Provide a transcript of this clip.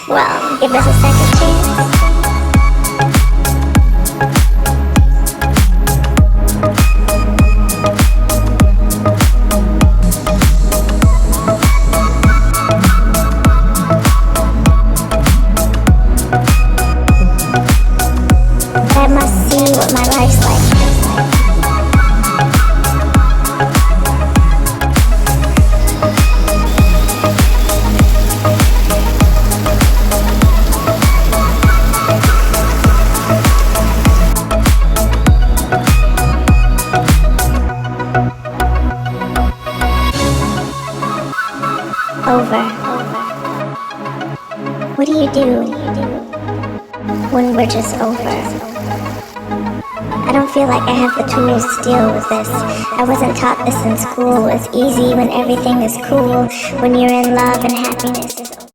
Well, give us a second chance. I must see what my life's like. Over. What do you do when we're just over? I don't feel like I have the tools to deal with this. I wasn't taught this in school. It's easy when everything is cool, when you're in love and happiness is